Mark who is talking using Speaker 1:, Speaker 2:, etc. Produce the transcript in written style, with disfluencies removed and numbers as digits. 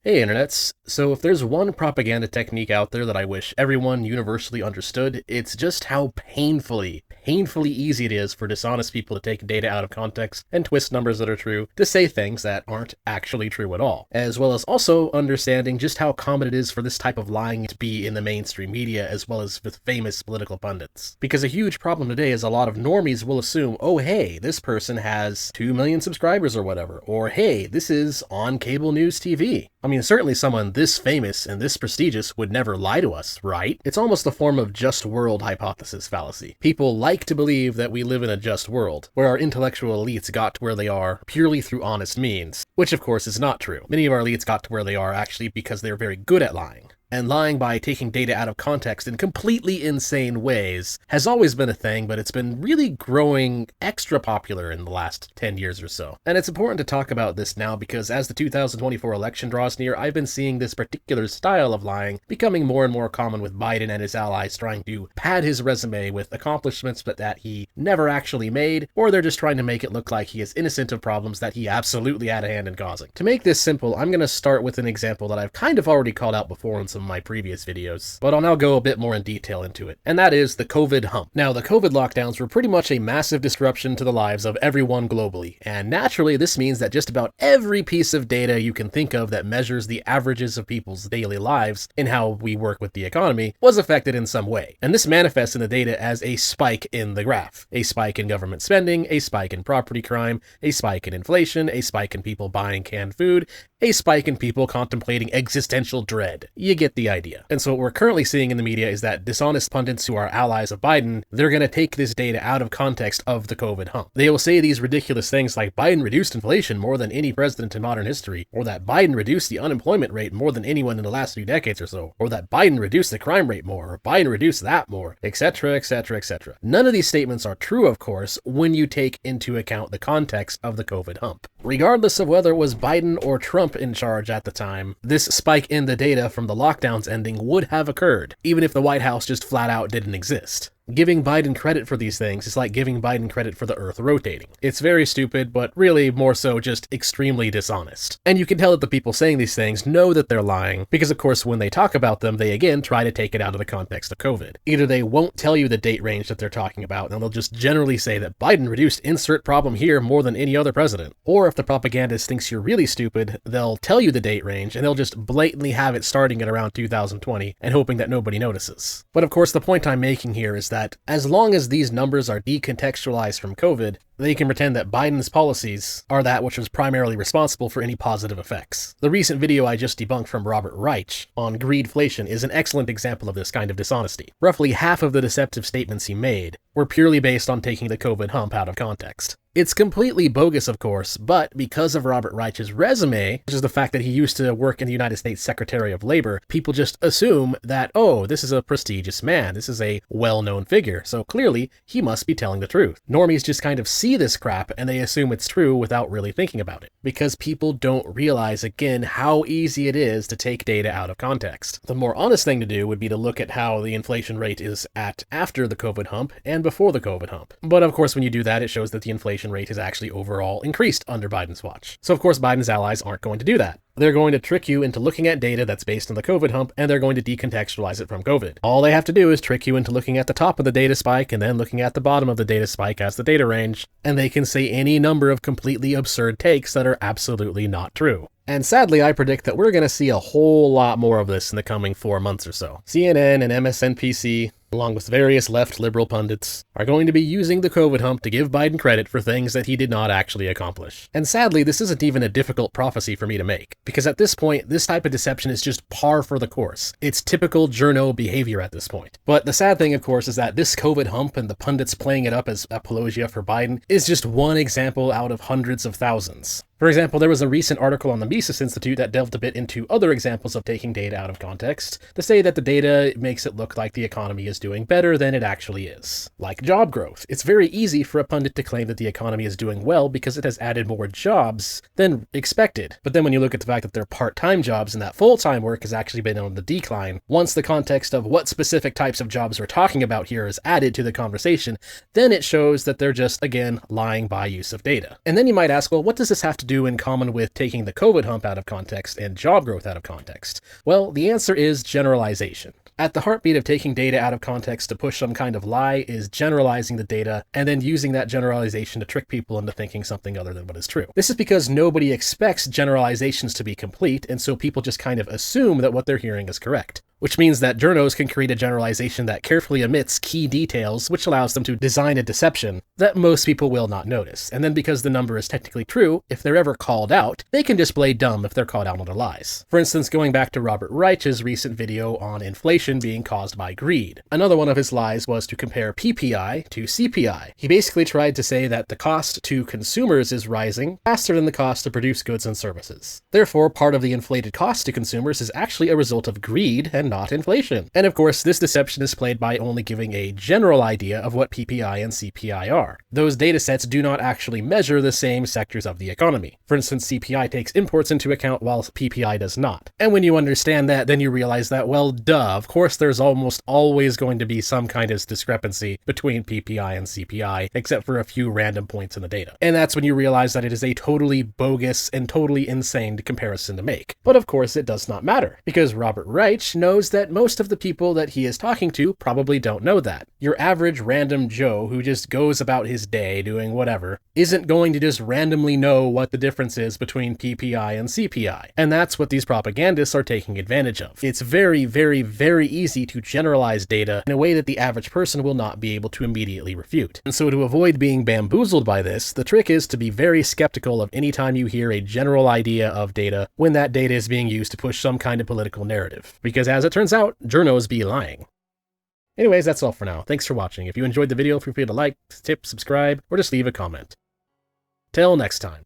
Speaker 1: Hey internets, so if there's one propaganda technique out there that I wish everyone universally understood, it's just how painfully easy it is for dishonest people to take data out of context and twist numbers that are true to say things that aren't actually true at all, as well as also understanding just how common it is for this type of lying to be in the mainstream media as well as with famous political pundits. Because a huge problem today is a lot of normies will assume, oh hey, this person has 2 million subscribers or whatever, or hey, this is on cable news TV. I mean, certainly someone this famous and this prestigious would never lie to us, right? It's almost a form of just world hypothesis fallacy. People like to believe that we live in a just world, where our intellectual elites got to where they are purely through honest means, which of course is not true. Many of our elites got to where they are actually because they're very good at lying. And lying by taking data out of context in completely insane ways has always been a thing, but it's been really growing extra popular in the last 10 years or so. And it's important to talk about this now because as the 2024 election draws near, I've been seeing this particular style of lying becoming more and more common with Biden and his allies trying to pad his resume with accomplishments but that he never actually made, or they're just trying to make it look like he is innocent of problems that he absolutely had a hand in causing. To make this simple, I'm going to start with an example that I've kind of already called out before in some of my previous videos, but I'll now go a bit more in detail into it, and that is the COHumph. Now, the COVID lockdowns were pretty much a massive disruption to the lives of everyone globally, and naturally this means that just about every piece of data you can think of that measures the averages of people's daily lives in how we work with the economy was affected in some way, and this manifests in the data as a spike in the graph. A spike in government spending, a spike in property crime, a spike in inflation, a spike in people buying canned food, a spike in people contemplating existential dread. You get the idea. And so what we're currently seeing in the media is that dishonest pundits who are allies of Biden, they're going to take this data out of context of the COHumph. They will say these ridiculous things like Biden reduced inflation more than any president in modern history, or that Biden reduced the unemployment rate more than anyone in the last few decades or so, or that Biden reduced the crime rate more, or Biden reduced that more, etc., etc., etc. None of these statements are true, of course, when you take into account the context of the COHumph. Regardless of whether it was Biden or Trump in charge at the time, this spike in the data from the lockdowns ending would have occurred, even if the White House just flat out didn't exist. Giving Biden credit for these things is like giving Biden credit for the Earth rotating. It's very stupid, but really more so just extremely dishonest. And you can tell that the people saying these things know that they're lying, because of course when they talk about them, they again try to take it out of the context of COVID. Either they won't tell you the date range that they're talking about, and they'll just generally say that Biden reduced insert problem here more than any other president. Or if the propagandist thinks you're really stupid, they'll tell you the date range, and they'll just blatantly have it starting at around 2020, and hoping that nobody notices. But of course the point I'm making here is that as long as these numbers are decontextualized from COVID, they can pretend that Biden's policies are that which was primarily responsible for any positive effects. The recent video I just debunked from Robert Reich on greedflation is an excellent example of this kind of dishonesty. Roughly half of the deceptive statements he made were purely based on taking the COHumph out of context. It's completely bogus, of course, but because of Robert Reich's resume, which is the fact that he used to work in the United States Secretary of Labor, people just assume that, oh, this is a prestigious man, this is a well-known figure, so clearly he must be telling the truth. Normies just kind of see this crap and they assume it's true without really thinking about it, because people don't realize, again, how easy it is to take data out of context. The more honest thing to do would be to look at how the inflation rate is at after the COHumph and before the COHumph. But of course, when you do that, it shows that the inflation rate has actually overall increased under Biden's watch. So of course Biden's allies aren't going to do that. They're going to trick you into looking at data that's based on the COHumph, and they're going to decontextualize it from COVID. All they have to do is trick you into looking at the top of the data spike and then looking at the bottom of the data spike as the data range, and they can say any number of completely absurd takes that are absolutely not true. And sadly, I predict that we're going to see a whole lot more of this in the coming 4 months or so. CNN and MSNBC, along with various left liberal pundits, are going to be using the COHumph to give Biden credit for things that he did not actually accomplish. And sadly, this isn't even a difficult prophecy for me to make, because at this point, this type of deception is just par for the course. It's typical journo behavior at this point. But the sad thing, of course, is that this COHumph and the pundits playing it up as apologia for Biden is just one example out of hundreds of thousands. For example, there was a recent article on the Mises Institute that delved a bit into other examples of taking data out of context to say that the data makes it look like the economy is doing better than it actually is. Like job growth. It's very easy for a pundit to claim that the economy is doing well because it has added more jobs than expected. But then when you look at the fact that they're part-time jobs and that full-time work has actually been on the decline, once the context of what specific types of jobs we're talking about here is added to the conversation, then it shows that they're just, again, lying by use of data. And then you might ask, well, what does this have to do in common with taking the COHumph out of context and job growth out of context? Well, the answer is generalization. At the heartbeat of taking data out of context to push some kind of lie is generalizing the data and then using that generalization to trick people into thinking something other than what is true. This is because nobody expects generalizations to be complete, and so people just kind of assume that what they're hearing is correct. Which means that Journos can create a generalization that carefully omits key details, which allows them to design a deception that most people will not notice. And then because the number is technically true, if they're ever called out, they can just play dumb if they're caught out on their lies. For instance, going back to Robert Reich's recent video on inflation being caused by greed. Another one of his lies was to compare PPI to CPI. He basically tried to say that the cost to consumers is rising faster than the cost to produce goods and services. Therefore, part of the inflated cost to consumers is actually a result of greed and not inflation. And of course, this deception is played by only giving a general idea of what PPI and CPI are. Those datasets do not actually measure the same sectors of the economy. For instance, CPI takes imports into account while PPI does not. And when you understand that, then you realize that, well, duh, of course there's almost always going to be some kind of discrepancy between PPI and CPI, except for a few random points in the data. And that's when you realize that it is a totally bogus and totally insane comparison to make. But of course, it does not matter, because Robert Reich knows that most of the people that he is talking to probably don't know that. Your average random Joe who just goes about his day doing whatever isn't going to just randomly know what the difference is between PPI and CPI. And that's what these propagandists are taking advantage of. It's very, very, very easy to generalize data in a way that the average person will not be able to immediately refute. And so to avoid being bamboozled by this, the trick is to be very skeptical of any time you hear a general idea of data when that data is being used to push some kind of political narrative. Because as it turns out, Journos be lying. Anyways, that's all for now. Thanks for watching. If you enjoyed the video, feel free to like, tip, subscribe, or just leave a comment. Till next time.